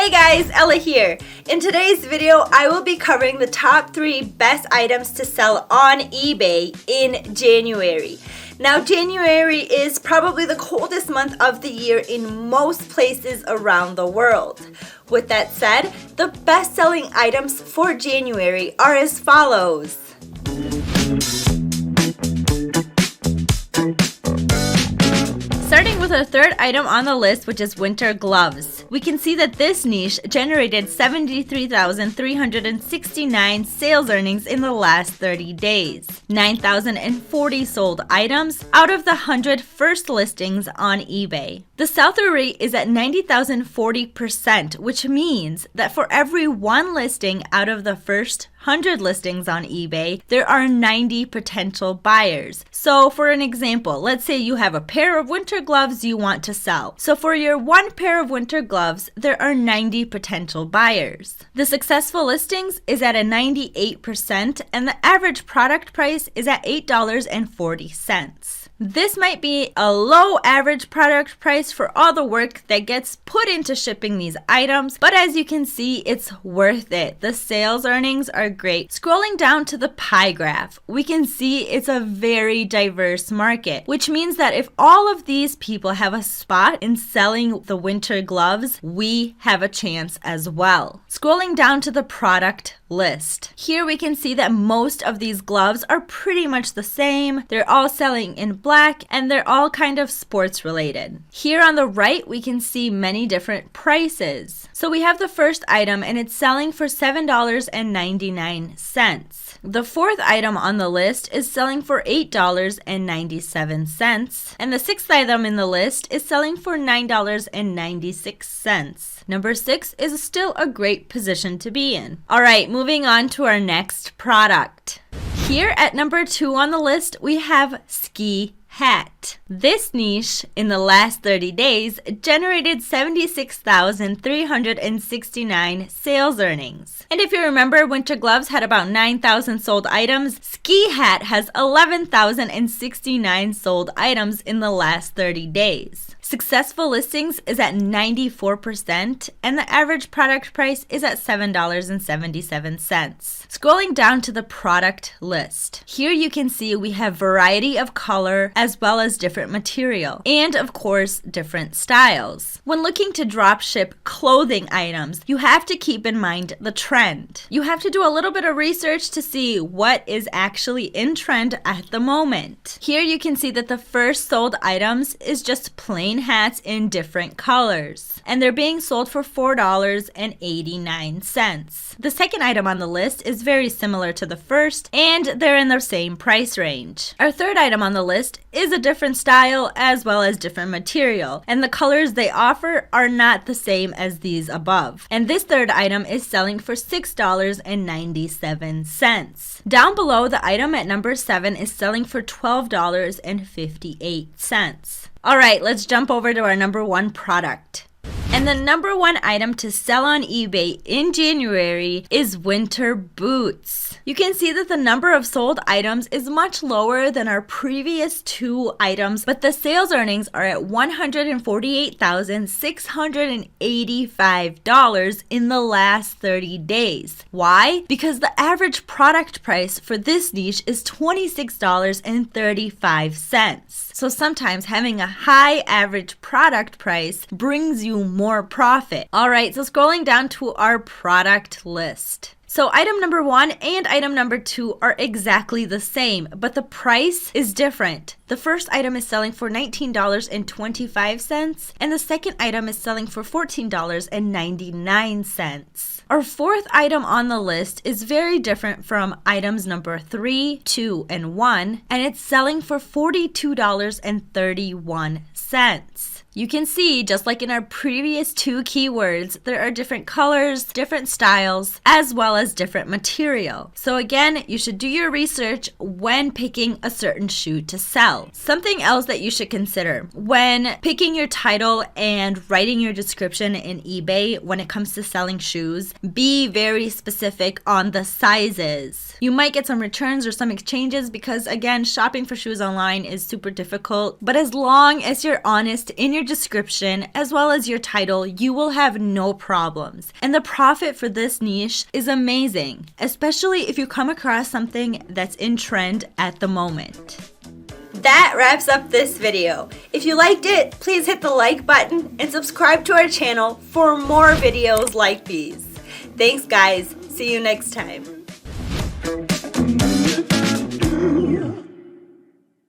Hey guys, Ella here. In today's video, I will be covering the top 3 best items to sell on eBay in January. Now, January is probably the coldest month of the year in most places around the world. With that said, the best-selling items for January are as follows. Starting with our third item on the list, which is winter gloves. We can see that this niche generated 73,369 sales earnings in the last 30 days. 9,040 sold items out of the 100 first listings on eBay. The sell-through rate is at 90,040%, which means that for every one listing out of the first 100 listings on eBay, there are 90 potential buyers. So for an example, let's say you have a pair of winter gloves you want to sell. So for your one pair of winter gloves, there are 90 potential buyers. The successful listings is at a 98%, and the average product price is at $8.40. This might be a low average product price for all the work that gets put into shipping these items, but as you can see, it's worth it. The sales earnings are great. Scrolling down to the pie graph, we can see it's a very diverse market, which means that if all of these people have a spot in selling the winter gloves, we have a chance as well. Scrolling down to the product list. Here we can see that most of these gloves are pretty much the same. They're all selling in black and they're all kind of sports related. Here on the right, we can see many different prices. So we have the first item and it's selling for $7.99. The fourth item on the list is selling for $8.97. And the sixth item in the list is selling for $9.96. Number 6 is still a great position to be in. All right, moving on to our next product. Here at number 2 on the list, we have ski hat. This niche in the last 30 days generated 76,369 sales earnings. And if you remember, winter gloves had about 9,000 sold items. Ski hat has 11,069 sold items in the last 30 days. Successful listings is at 94%, and the average product price is at $7.77. Scrolling down to the product list. Here you can see we have variety of color as well as different material, and of course, different styles. When looking to drop ship clothing items, you have to keep in mind the trend. You have to do a little bit of research to see what is actually in trend at the moment. Here you can see that the first sold items is just plain hats in different colors, and they're being sold for $4.89. The second item on the list is very similar to the first, and they're in the same price range. Our third item on the list is a different style as well as different material, and the colors they offer are not the same as these above. And this third item is selling for $6.97. Down below, the item at number 7 is selling for $12.58. All right, let's jump over to our number 1 product. And the number 1 item to sell on eBay in January is winter boots. You can see that the number of sold items is much lower than our previous 2 items, but the sales earnings are at $148,685 in the last 30 days. Why? Because the average product price for this niche is $26.35. So sometimes having a high average product price brings you more profit. All right, so scrolling down to our product list. So item number 1 and item number 2 are exactly the same, but the price is different. The first item is selling for $19.25, and the second item is selling for $14.99. Our fourth item on the list is very different from items number 3, 2, and 1, and it's selling for $42.31. You can see, just like in our previous 2 keywords, there are different colors, different styles, as well as different material. So again, you should do your research when picking a certain shoe to sell. Something else that you should consider when picking your title and writing your description in eBay when it comes to selling shoes, be very specific on the sizes. You might get some returns or some exchanges because, again, shopping for shoes online is super difficult. But as long as you're honest in your your description as well as your title, you will have no problems. And the profit for this niche is amazing, especially if you come across something that's in trend at the moment. That wraps up this video. If you liked it, please hit the like button and subscribe to our channel for more videos like these. Thanks guys, see you next time.